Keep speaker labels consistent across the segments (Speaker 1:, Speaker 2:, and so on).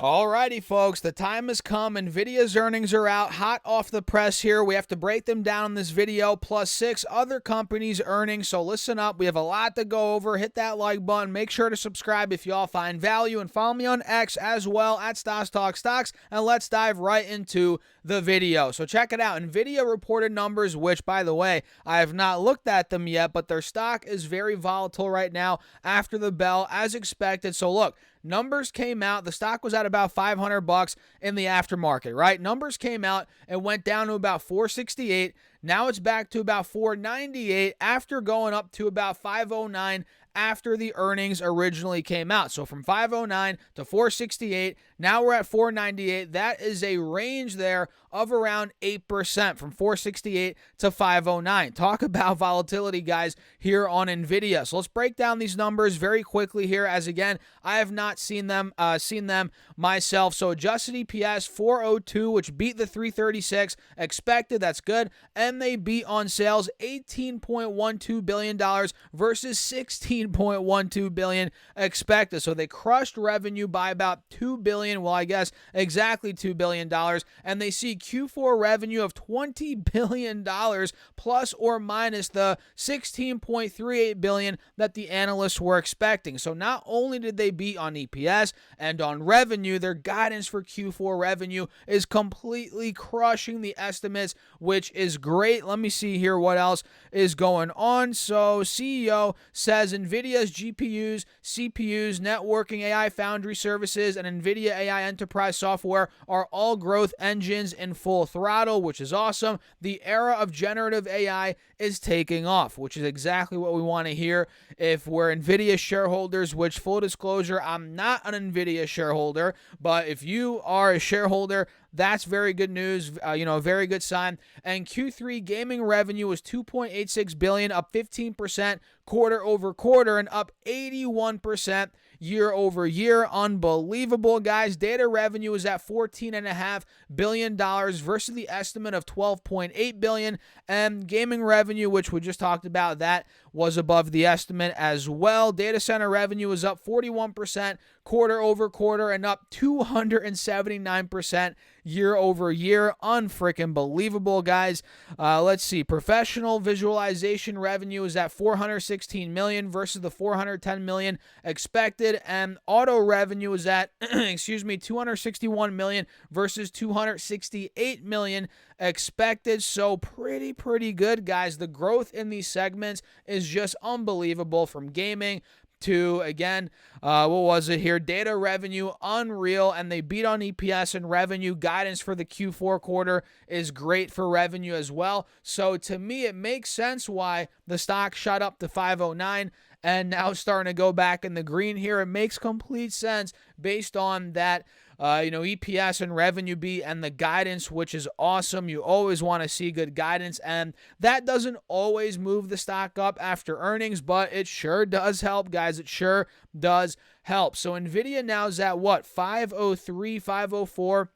Speaker 1: Alrighty, folks, the time has come. Nvidia's earnings are out, hot off the press here. We have to break them down in this video, plus 6 other companies' earnings. So listen up. We have a lot to go over. Hit that like button. Make sure to subscribe if y'all find value, and follow me on X as well at Stocks Talk Stocks. And let's dive right into the video. So check it out. Nvidia reported numbers, which, by the way, I have not looked at them yet, but their stock is very volatile right now after the bell, as expected. So look. Numbers came out. The stock was at about $500 in the aftermarket, right? Numbers came out and went down to about 468. Now it's back to about 498 after going up to about 509 after the earnings originally came out. So from 509 to 468, now we're at 498. That is a range there of around 8% from 468 to 509. Talk about volatility, guys, here on Nvidia. So let's break down these numbers very quickly here, as again, I have not seen them myself. So adjusted EPS 402, which beat the 336 expected. That's good. And they beat on sales $18.12 billion versus $16.12 billion expected. So they crushed revenue by about $2 billion. Well, I guess exactly $2 billion. And they see Q4 revenue of $20 billion plus or minus the $16.38 billion that the analysts were expecting. So not only did they beat on EPS and on revenue, their guidance for Q4 revenue is completely crushing the estimates, which is great. Let me see here what else is going on. So CEO says Nvidia's GPUs, CPUs, networking, AI foundry services, and Nvidia AI enterprise software are all growth engines in full throttle, which is awesome. The era of generative AI is taking off, which is exactly what we want to hear if we're Nvidia shareholders, which, full disclosure, I'm not an Nvidia shareholder, but if you are a shareholder, that's very good news, a very good sign. And Q3 gaming revenue was $2.86 billion, up 15% quarter over quarter and up 81% year over year. Unbelievable, guys. Data revenue is at $14.5 billion versus the estimate of $12.8 billion. And gaming revenue, which we just talked about, that was above the estimate as well. Data center revenue is up 41% quarter over quarter and up 279% year over year. Unfreaking believable, guys. Let's see. Professional visualization revenue is at $416 million versus the $410 million expected, and auto revenue is at $261 million versus $268 million expected. So pretty good, guys. The growth in these segments is just unbelievable, from gaming to, again, what was it here? Data revenue, unreal, and they beat on EPS and revenue. Guidance for the Q4 quarter is great for revenue as well. So to me, it makes sense why the stock shot up to 509 and now starting to go back in the green here. It makes complete sense based on that EPS and revenue beat and the guidance, which is awesome. You always want to see good guidance, and that doesn't always move the stock up after earnings, but it sure does help, guys. It sure does help. So Nvidia now is at what? 503, 504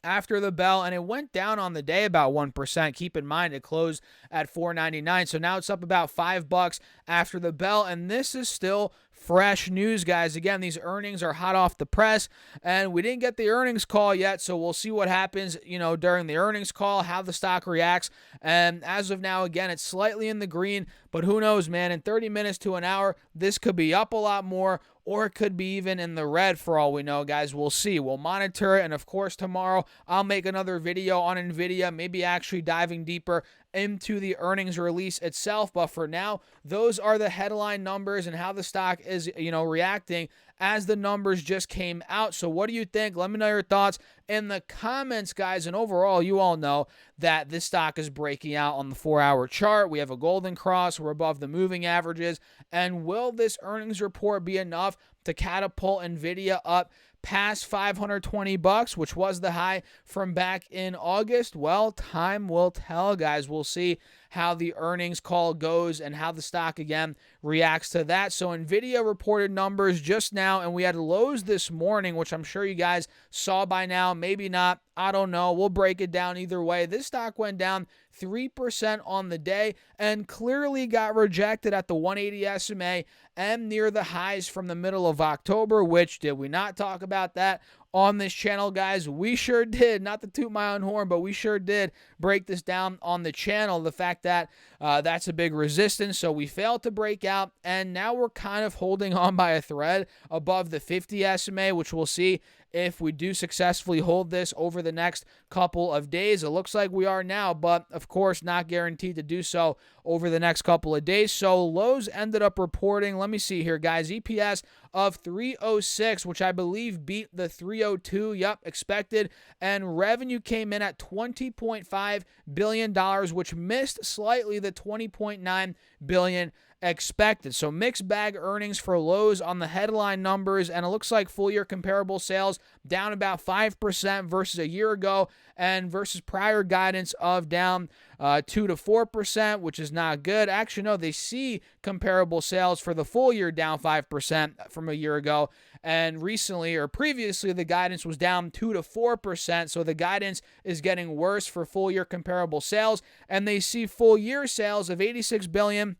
Speaker 1: after the bell, and it went down on the day about 1%. Keep in mind, it closed at $4.99, so now it's up about $5 after the bell, and this is still fresh news, guys. Again, these earnings are hot off the press, and we didn't get the earnings call yet, so we'll see what happens, during the earnings call, how the stock reacts. And as of now, again, it's slightly in the green, but who knows, man? In 30 minutes to an hour, this could be up a lot more, or it could be even in the red for all we know, guys. We'll see. We'll monitor it, and of course, tomorrow I'll make another video on Nvidia, maybe actually diving deeper into the earnings release itself. But for now, those are the headline numbers and how the stock is, reacting as the numbers just came out. So what do you think? Let me know your thoughts in the comments, guys. And overall, you all know that this stock is breaking out on the 4-hour chart. We have a golden cross. We're above the moving averages. And will this earnings report be enough to catapult Nvidia up past $520, which was the high from back in August? Well, time will tell, guys. We'll see how the earnings call goes and how the stock again reacts to that. So Nvidia reported numbers just now, and we had lows this morning, which I'm sure you guys saw by now. Maybe not. I don't know. We'll break it down either way. This stock went down 3% on the day and clearly got rejected at the 180 SMA and near the highs from the middle of October, which, did we not talk about that on this channel, guys. We sure did, not to toot my own horn, but we sure did break this down on the channel. The fact that that's a big resistance, so we failed to break out, and now we're kind of holding on by a thread above the 50 SMA, which we'll see if we do successfully hold this over the next couple of days. It looks like we are now, but of course not guaranteed to do so over the next couple of days. So Lowe's ended up reporting, let me see here, guys, EPS of 306, which I believe beat the 302, expected, and revenue came in at $20.5 billion, which missed slightly the $20.9 billion expected. So mixed bag earnings for Lowe's on the headline numbers, and it looks like full year comparable sales down about 5% versus a year ago, and versus prior guidance of down 2 to 4%, which is not good. Actually, no, they see comparable sales for the full year down 5% from a year ago, and recently or previously the guidance was down 2 to 4%, so the guidance is getting worse for full year comparable sales, and they see full year sales of $86 billion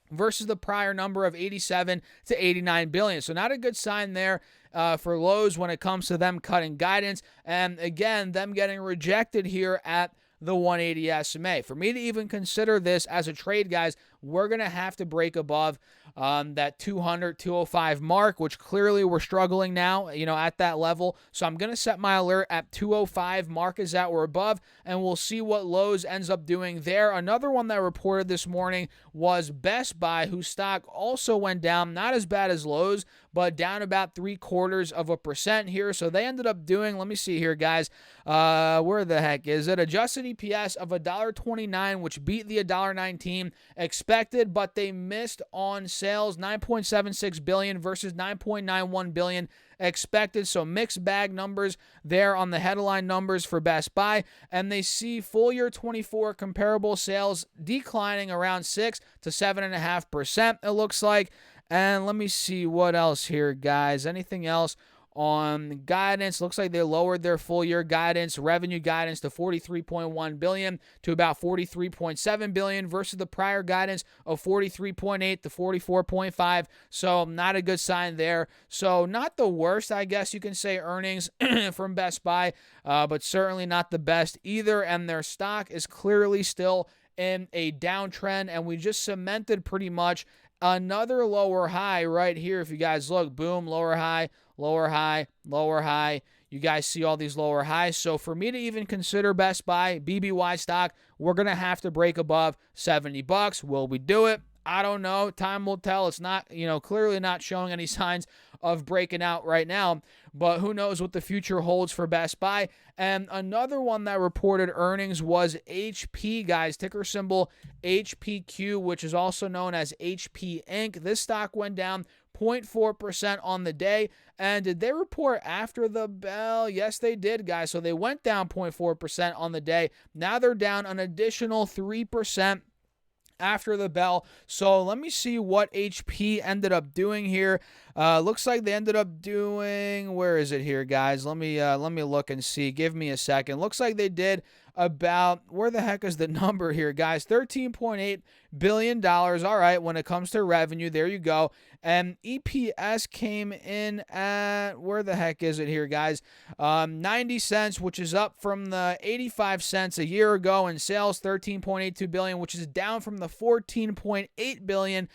Speaker 1: versus the prior number of 87 to 89 billion. So not a good sign there for Lowe's when it comes to them cutting guidance, and again, them getting rejected here at the 180 SMA. For me to even consider this as a trade, guys, we're going to have to break above that 200, 205 mark, which clearly we're struggling now, at that level. So I'm going to set my alert at 205, mark is that we're above, and we'll see what Lowe's ends up doing there. Another one that reported this morning was Best Buy, whose stock also went down, not as bad as Lowe's, but down about 0.75% here. So they ended up doing, let me see here, guys, where the heck is it? Adjusted EPS of $1.29, which beat the $1.19 expected, but they missed on sales, $9.76 billion versus $9.91 billion expected. So mixed bag numbers there on the headline numbers for Best Buy, and they see full year 24 comparable sales declining around 6 to 7.5%, it looks like. And let me see what else here, guys. Anything else on guidance? Looks like they lowered their full year guidance, revenue guidance, to $43.1 billion to about $43.7 billion versus the prior guidance of $43.8 to $44.5. So not a good sign there. So not the worst, I guess you can say, earnings from Best Buy, but certainly not the best either. And their stock is clearly still in a downtrend, and we just cemented pretty much another lower high right here. If you guys look, boom, lower high, lower high, lower high. You guys see all these lower highs. So for me to even consider Best Buy, BBY stock, we're going to have to break above $70. Will we do it? I don't know. Time will tell. It's not, clearly not showing any signs of breaking out right now, but who knows what the future holds for Best Buy. And another one that reported earnings was HP, guys, ticker symbol HPQ, which is also known as HP Inc. This stock went down 0.4% on the day. And did they report after the bell? Yes, they did, guys. So they went down 0.4% on the day. Now they're down an additional 3% after the bell. So let me see what HP ended up doing here. Looks like they ended up doing, where is it here, guys? Let me look and see. Give me a second. Looks like they did about, where the heck is the number here, guys? $13.8 billion. All right, when it comes to revenue, there you go. And EPS came in at, where the heck is it here, guys? 90 cents, which is up from the 85 cents a year ago. And sales, $13.82 billion, which is down from the $14.8 billion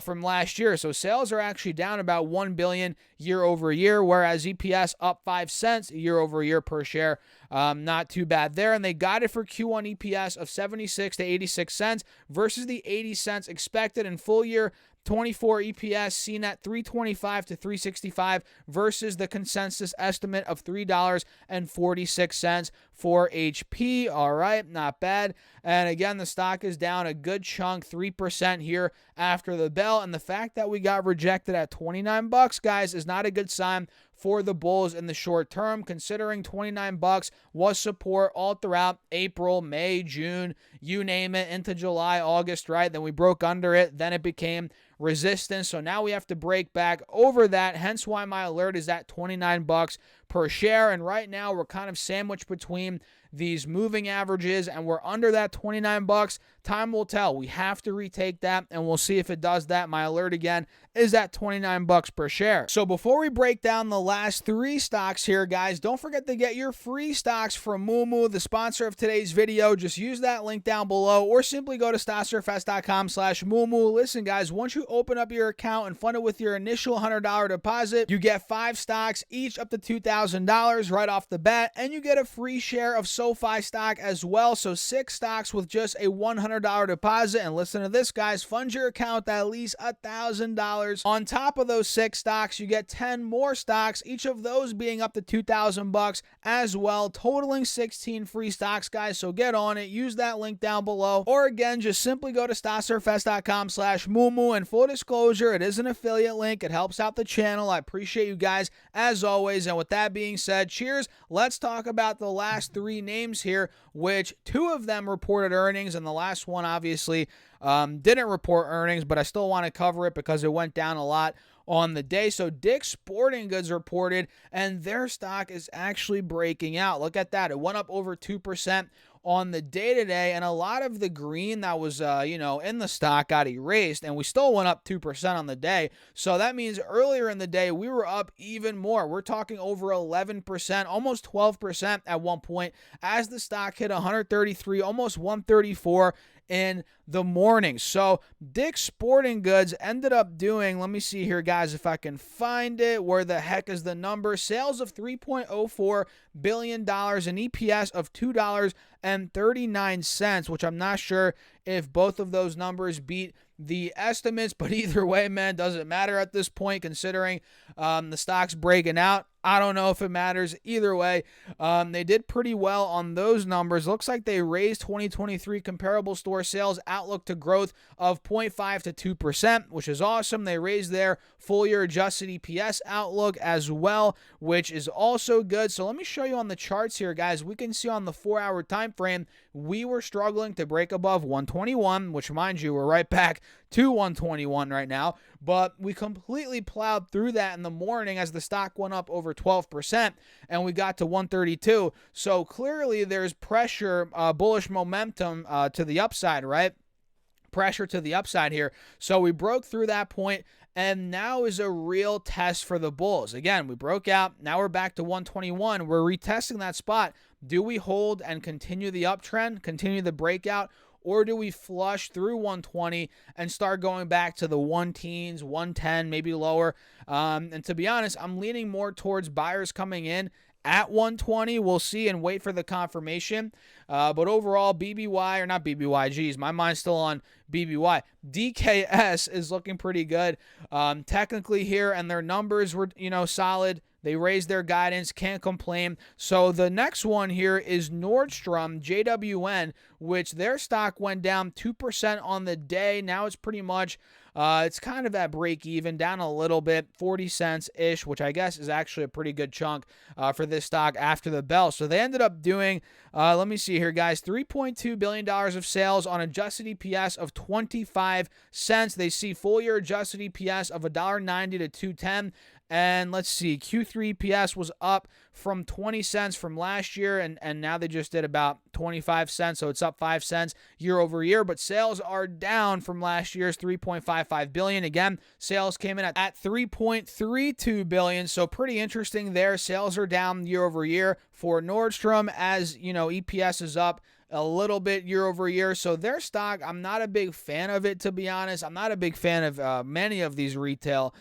Speaker 1: from last year. So sales are actually down about $1 billion year over year, whereas EPS up 5 cents year over year per share. Not too bad there. And they got it for Q1 EPS of 76 to 86 cents versus the 80 cents expected in full year 24 EPS seen at $3.25 to $3.65 versus the consensus estimate of $3.46 for HP. All right, not bad. And again, the stock is down a good chunk, 3% here after the bell. And the fact that we got rejected at $29, guys, is not a good sign for the bulls in the short term, considering $29 was support all throughout April, May, June, you name it, into July, August, right? Then we broke under it. Then it became resistance. So now we have to break back over that, hence why my alert is at 29 bucks per share. And right now we're kind of sandwiched between these moving averages, and we're under that 29 bucks. Time will tell. We have to retake that, and we'll see if it does that. My alert again is at 29 bucks per share. So before we break down the last 3 stocks here, guys, don't forget to get your free stocks from Moomoo, the sponsor of today's video. Just use that link down below, or simply go to stocksurfest.com/Moomoo. Listen, guys, once you open up your account and fund it with your initial $100 deposit, you get 5 stocks, each up to $2,000 right off the bat, and you get a free share of SoFi stock as well. So 6 stocks with just a $100 deposit. And listen to this, guys, fund your account at least $1,000. On top of those 6 stocks, you get 10 more stocks, each of those being up to $2,000 as well, totaling 16 free stocks, guys. So get on it, use that link down below, or again, just simply go to stocksurfest.com/Moomoo. And full disclosure, it is an affiliate link. It helps out the channel. I appreciate you guys as always. And with that being said, cheers. Let's talk about the last 3 names here, which 2 of them reported earnings, and the last one obviously didn't report earnings, but I still want to cover it because it went down a lot on the day. So Dick's Sporting Goods reported, and their stock is actually breaking out. Look at that. It went up over 2% on the day today, and a lot of the green that was in the stock got erased, and we still went up 2% on the day. So that means earlier in the day we were up even more. We're talking over 11%, almost 12% at one point, as the stock hit 133, almost 134 in the morning. So Dick's Sporting Goods ended up doing, let me see here, guys, if I can find it. Where the heck is the number? Sales of $3.04 billion and EPS of $2.39, which I'm not sure if both of those numbers beat the estimates, but either way, man, doesn't matter at this point, considering the stock's breaking out. I don't know if it matters. Either way, they did pretty well on those numbers. Looks like they raised 2023 comparable store sales outlook to growth of 0.5 to 2%, which is awesome. They raised their full-year adjusted EPS outlook as well, which is also good. So let me show you on the charts here, guys. We can see on the 4-hour time frame, we were struggling to break above 121, which, mind you, we're right back to 121 right now, but we completely plowed through that in the morning as the stock went up over 12%, and we got to 132. So clearly there's pressure, bullish momentum to the upside, right? Pressure to the upside here. So we broke through that point, and now is a real test for the bulls. Again, we broke out. Now we're back to 121. We're retesting that spot. Do we hold and continue the uptrend, continue the breakout, or do we flush through 120 and start going back to the 110s, 110, maybe lower? And to be honest, I'm leaning more towards buyers coming in at 120. We'll see and wait for the confirmation. But overall, BBY, or not BBY, geez, my mind's still on BBY. DKS is looking pretty good technically here, and their numbers were, solid. They raised their guidance, can't complain. So the next one here is Nordstrom, JWN, which their stock went down 2% on the day. Now it's pretty much, it's kind of at break even, down a little bit, 40 cents-ish, which I guess is actually a pretty good chunk for this stock after the bell. So they ended up doing, let me see here, guys, $3.2 billion of sales on adjusted EPS of 25 cents. They see full-year adjusted EPS of $1.90 to $2.10. And let's see, Q3 EPS was up from 20 cents from last year, and now they just did about 25 cents, so it's up 5 cents year over year. But sales are down from last year's $3.55 billion. Again, sales came in at $3.32 billion, so pretty interesting there. Sales are down year over year for Nordstrom, as EPS is up a little bit year over year. So their stock, I'm not a big fan of it, to be honest. I'm not a big fan of many of these retail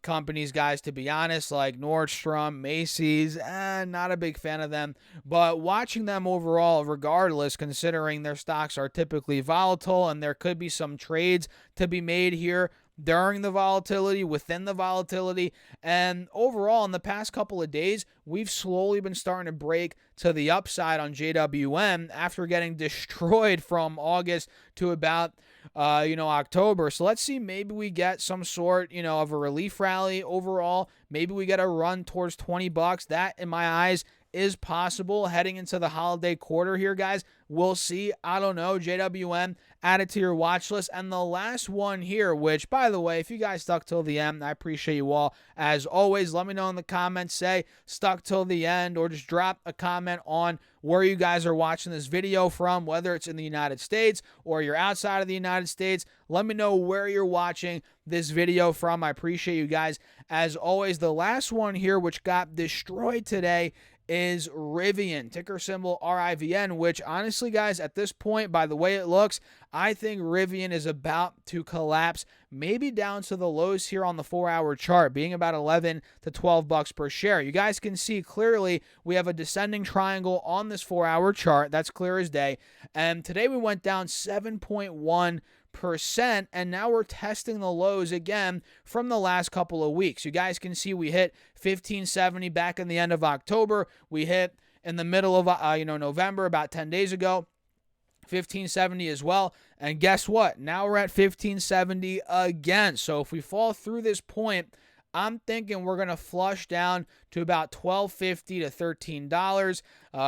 Speaker 1: companies, guys, to be honest, like Nordstrom, Macy's, not a big fan of them. But watching them overall, regardless, considering their stocks are typically volatile and there could be some trades to be made here during the volatility, within the volatility, and overall in the past couple of days, we've slowly been starting to break to the upside on JWM after getting destroyed from August to about October. So let's see, maybe we get some sort of a relief rally overall. Maybe we get a run towards $20. That, in my eyes, is possible heading into the holiday quarter here, guys. We'll see. I don't know. JWM, add it to your watch list. And the last one here, which, by the way, if you guys stuck till the end, I appreciate you all. As always, let me know in the comments, say stuck till the end, or just drop a comment on where you guys are watching this video from, whether it's in the United States or you're outside of the United States. Let me know where you're watching this video from. I appreciate you guys. As always, the last one here, which got destroyed today, is Rivian, ticker symbol RIVN, which honestly, guys, at this point, by the way it looks, I think Rivian is about to collapse, maybe down to the lows here on the 4-hour chart, being about 11 to 12 bucks per share. You guys can see clearly we have a descending triangle on this 4-hour chart. That's clear as day. And today we went down 7.1%, and now we're testing the lows again from the last couple of weeks. You guys can see we hit 1570 back in the end of October. We hit in the middle of November, about 10 days ago, 1570 as well. And guess what? Now we're at 1570 again. So if we fall through this point, I'm thinking we're going to flush down to about $12.50 to $13.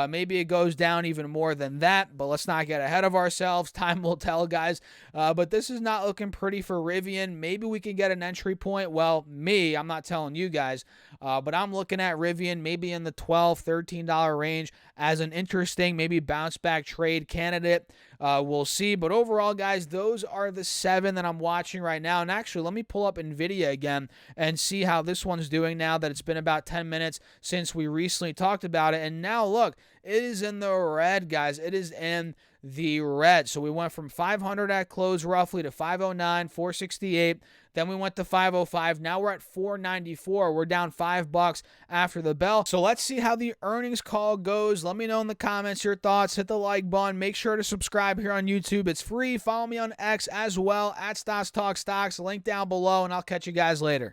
Speaker 1: Maybe it goes down even more than that, but let's not get ahead of ourselves. Time will tell, guys. But this is not looking pretty for Rivian. Maybe we can get an entry point. Well, I'm not telling you guys, but I'm looking at Rivian maybe in the $12, $13 range as an interesting, maybe bounce back trade candidate. We'll see. But overall, guys, those are the 7 that I'm watching right now. And actually, let me pull up Nvidia again and see how this one's doing now that it's been about 10 minutes since we recently talked about it. And now, look, it is in the red, guys. It is in the red. So we went from 500 at close roughly to 509, 468. Then we went to 505. Now we're at 494. We're down $5 after the bell. So let's see how the earnings call goes. Let me know in the comments your thoughts. Hit the like button. Make sure to subscribe here on YouTube. It's free. Follow me on X as well, at Stocks Talk Stocks. Link down below, and I'll catch you guys later.